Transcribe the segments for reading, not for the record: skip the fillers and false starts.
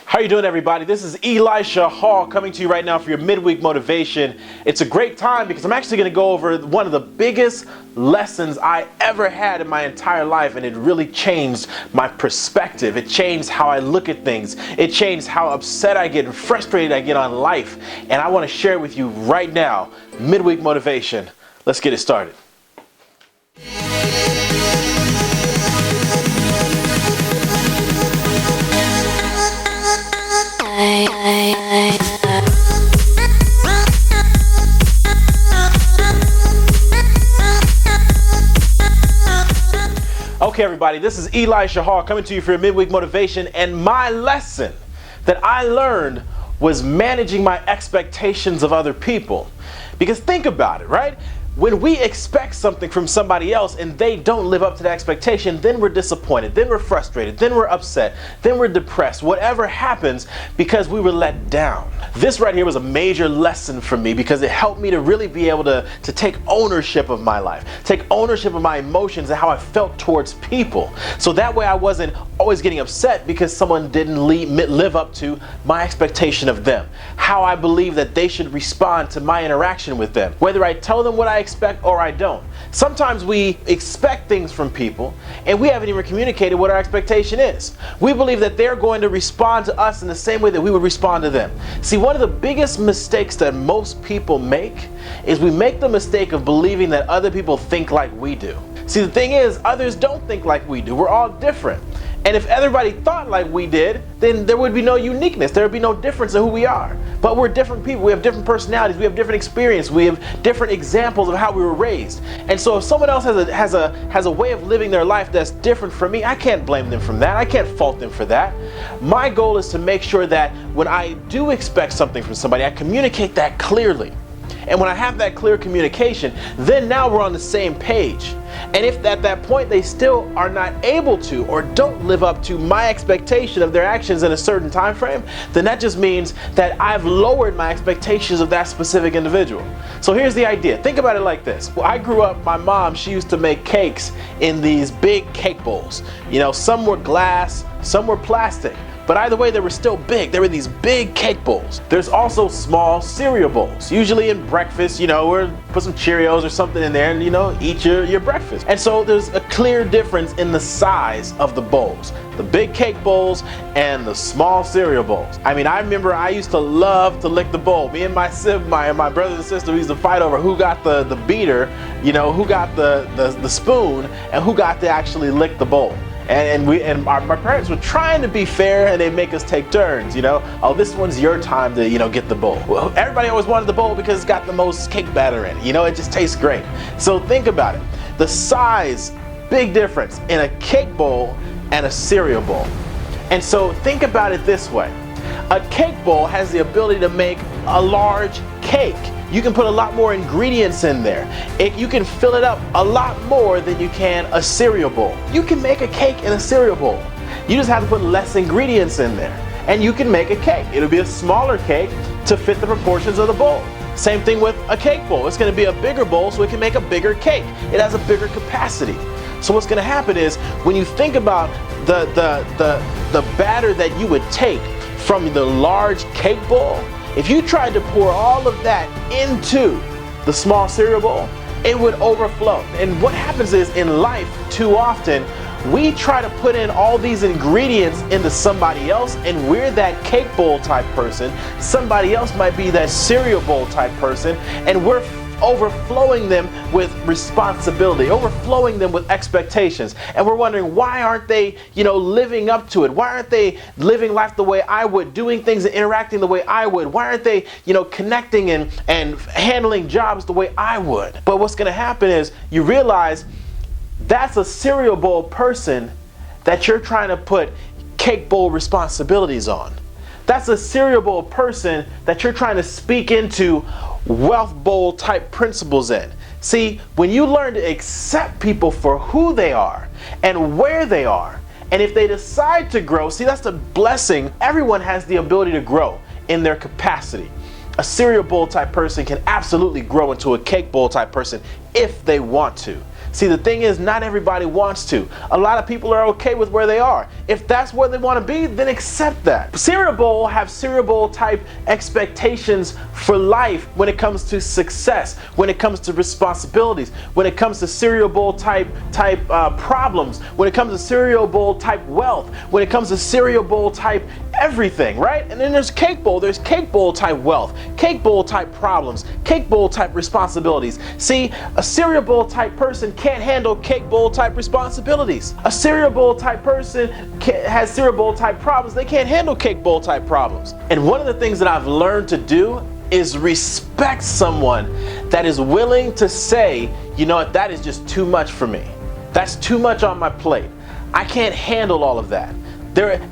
How you doing, everybody? This is Elisha Hall coming to you right now for your midweek motivation. It's a great time because I'm actually going to go over one of the biggest lessons I ever had in my entire life, and it really changed my perspective. It changed how I look at things. It changed how upset I get and frustrated I get on life, and I want to share it with you right now. Midweek motivation. Let's get it started. Okay, everybody, this is Elisha Hall coming to you for your midweek motivation, and my lesson that I learned was managing my expectations of other people. Because think about it, right? When we expect something from somebody else and they don't live up to the expectation, then we're disappointed, then we're frustrated, then we're upset, then we're depressed, whatever happens, because we were let down. This right here was a major lesson for me because it helped me to really be able to take ownership of my life, take ownership of my emotions and how I felt towards people. So that way I wasn't always getting upset because someone didn't live up to my expectation of them, how I believe that they should respond to my interaction with them, whether I tell them what I expect or I don't. Sometimes we expect things from people and we haven't even communicated what our expectation is. We believe that they're going to respond to us in the same way that we would respond to them. See, one of the biggest mistakes that most people make is we make the mistake of believing that other people think like we do. See, the thing is, others don't think like we do. We're all different. And if everybody thought like we did, then there would be no uniqueness. There would be no difference in who we are. But we're different people. We have different personalities. We have different experience. We have different examples of how we were raised. And so if someone else has a way of living their life that's different from me, I can't blame them from that. I can't fault them for that. My goal is to make sure that when I do expect something from somebody, I communicate that clearly. And when I have that clear communication, then now we're on the same page. And if at that point they still are not able to or don't live up to my expectation of their actions in a certain time frame, then that just means that I've lowered my expectations of that specific individual. So here's the idea. Think about it like this. Well, I grew up, my mom, she used to make cakes in these big cake bowls. You know, some were glass, some were plastic. But either way, they were still big. They were these big cake bowls. There's also small cereal bowls, usually in breakfast, you know, or put some Cheerios or something in there and, you know, eat your breakfast. And so there's a clear difference in the size of the bowls, the big cake bowls and the small cereal bowls. I mean, I remember I used to love to lick the bowl. Me and my brothers and sisters, we used to fight over who got the beater, you know, who got the spoon and who got to actually lick the bowl. And my parents were trying to be fair, and they'd make us take turns, you know. Oh, this one's your time to, you know, get the bowl. Well, everybody always wanted the bowl because it's got the most cake batter in it. You know, it just tastes great. So think about it. The size, big difference in a cake bowl and a cereal bowl. And so think about it this way. A cake bowl has the ability to make a large cake. You can put a lot more ingredients in there. You can fill it up a lot more than you can a cereal bowl. You can make a cake in a cereal bowl. You just have to put less ingredients in there. And you can make a cake. It'll be a smaller cake to fit the proportions of the bowl. Same thing with a cake bowl. It's going to be a bigger bowl so it can make a bigger cake. It has a bigger capacity. So what's going to happen is when you think about the batter that you would take from the large cake bowl, if you tried to pour all of that into the small cereal bowl, it would overflow. And what happens is in life, too often, we try to put in all these ingredients into somebody else, and we're that cake bowl type person. Somebody else might be that cereal bowl type person, and we're overflowing them with responsibility, overflowing them with expectations. And we're wondering, why aren't they, you know, living up to it? Why aren't they living life the way I would, doing things and interacting the way I would? Why aren't they, you know, connecting and handling jobs the way I would? But what's going to happen is you realize that's a cereal bowl person that you're trying to put cake bowl responsibilities on. That's a cereal bowl person that you're trying to speak into wealth bowl type principles in. See, when you learn to accept people for who they are and where they are, and if they decide to grow, see, that's the blessing. Everyone has the ability to grow in their capacity. A cereal bowl type person can absolutely grow into a cake bowl type person if they want to. See, the thing is, not everybody wants to. A lot of people are okay with where they are. If that's where they want to be, then accept that. Cereal bowl have cereal bowl type expectations for life when it comes to success, when it comes to responsibilities, when it comes to cereal bowl type problems, when it comes to cereal bowl type wealth, when it comes to cereal bowl type everything, right? And then there's cake bowl type wealth, cake bowl type problems, cake bowl type responsibilities. See, a cereal bowl type person can't handle cake bowl type responsibilities. A cereal bowl type person has cereal bowl type problems. They can't handle cake bowl type problems. And one of the things that I've learned to do is respect someone that is willing to say, you know what, that is just too much for me. That's too much on my plate. I can't handle all of that.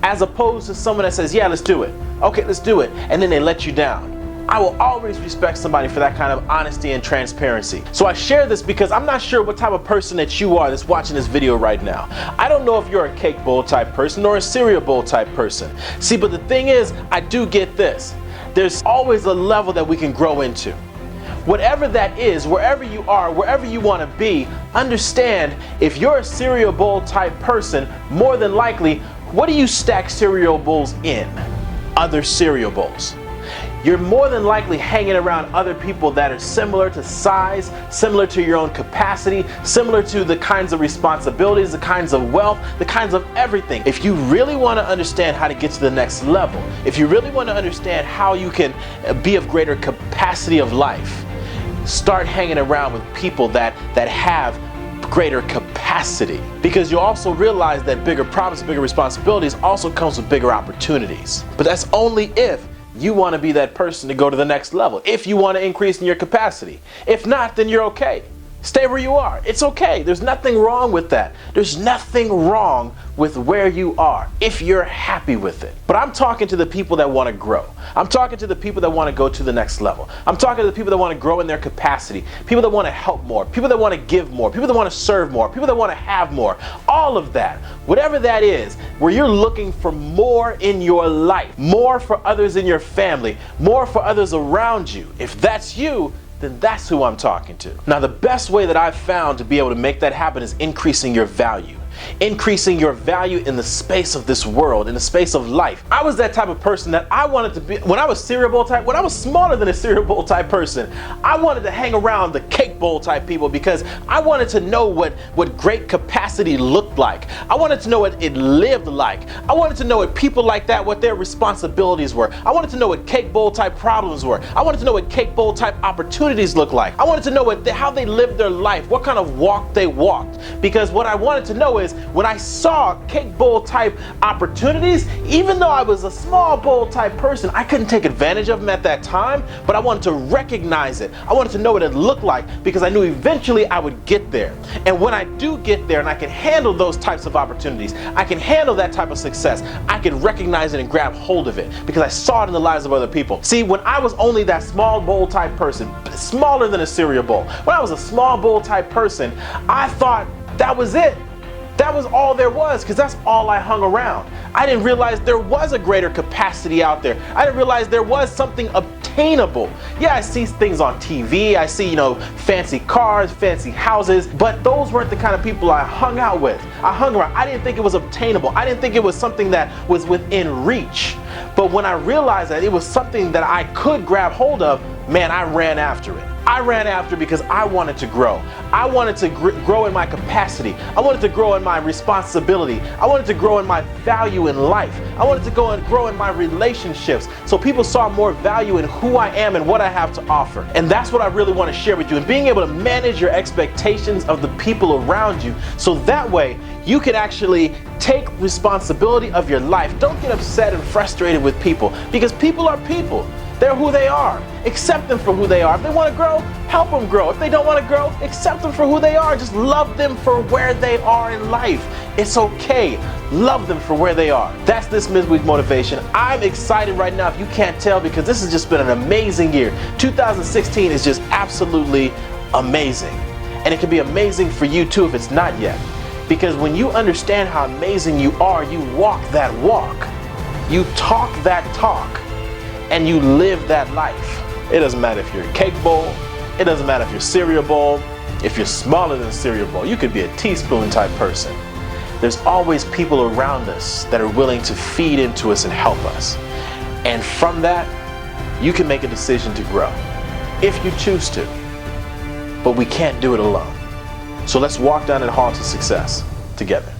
As opposed to someone that says, yeah, let's do it. Okay, let's do it. And then they let you down. I will always respect somebody for that kind of honesty and transparency. So I share this because I'm not sure what type of person that you are that's watching this video right now. I don't know if you're a cake bowl type person or a cereal bowl type person. See, but the thing is, I do get this. There's always a level that we can grow into. Whatever that is, wherever you are, wherever you want to be, understand if you're a cereal bowl type person, more than likely, what do you stack cereal bowls in? Other cereal bowls. You're more than likely hanging around other people that are similar to size, similar to your own capacity, similar to the kinds of responsibilities, the kinds of wealth, the kinds of everything. If you really want to understand how to get to the next level, if you really want to understand how you can be of greater capacity of life, start hanging around with people that have greater capacity, because you also realize that bigger problems, bigger responsibilities also comes with bigger opportunities. But that's only if you want to be that person to go to the next level, if you want to increase in your capacity. If not, then you're okay. Stay where you are. It's okay. There's nothing wrong with that. There's nothing wrong with where you are if you're happy with it. But I'm talking to the people that want to grow. I'm talking to the people that want to go to the next level. I'm talking to the people that want to grow in their capacity, people that want to help more, people that want to give more, people that want to serve more, people that want to have more. All of that, whatever that is, where you're looking for more in your life, more for others in your family, more for others around you. If that's you, then that's who I'm talking to. Now, the best way that I've found to be able to make that happen is increasing your value. Increasing your value in the space of this world, in the space of life. I was that type of person that I wanted to be, when I was cereal bowl type, when I was smaller than a cereal bowl type person, I wanted to hang around the cake bowl type people because I wanted to know what great capacity looked like. I wanted to know what it lived like. I wanted to know what people like that, what their responsibilities were. I wanted to know what cake bowl type problems were. I wanted to know what cake bowl type opportunities looked like. I wanted to know how they lived their life, what kind of walk they walked. Because what I wanted to know is, when I saw cake bowl type opportunities, even though I was a small bowl type person, I couldn't take advantage of them at that time, but I wanted to recognize it. I wanted to know what it looked like because I knew eventually I would get there. And when I do get there and I can handle those types of opportunities, I can handle that type of success, I can recognize it and grab hold of it because I saw it in the lives of other people. See, when I was only that small bowl type person, smaller than a cereal bowl, when I was a small bowl type person, I thought that was it. That was all there was, because that's all I hung around. I didn't realize there was a greater capacity out there. I didn't realize there was something obtainable. Yeah, I see things on TV. I see, fancy cars, fancy houses, but those weren't the kind of people I hung out with. I hung around. I didn't think it was obtainable. I didn't think it was something that was within reach. But when I realized that it was something that I could grab hold of, man, I ran after it. I ran after because I wanted to grow. I wanted to grow in my capacity. I wanted to grow in my responsibility. I wanted to grow in my value in life. I wanted to grow in my relationships so people saw more value in who I am and what I have to offer. And that's what I really want to share with you, and being able to manage your expectations of the people around you so that way you can actually take responsibility of your life. Don't get upset and frustrated with people, because people are people. They're who they are. Accept them for who they are. If they want to grow, help them grow. If they don't want to grow, accept them for who they are. Just love them for where they are in life. It's okay. Love them for where they are. That's this midweek motivation. I'm excited right now, if you can't tell, because this has just been an amazing year. 2016 is just absolutely amazing. And it can be amazing for you too if it's not yet. Because when you understand how amazing you are, you walk that walk. You talk that talk. And you live that life. It doesn't matter if you're a cake bowl. It doesn't matter if you're cereal bowl. If you're smaller than a cereal bowl, you could be a teaspoon type person. There's always people around us that are willing to feed into us and help us. And from that, you can make a decision to grow, if you choose to. But we can't do it alone. So let's walk down that hall to success together.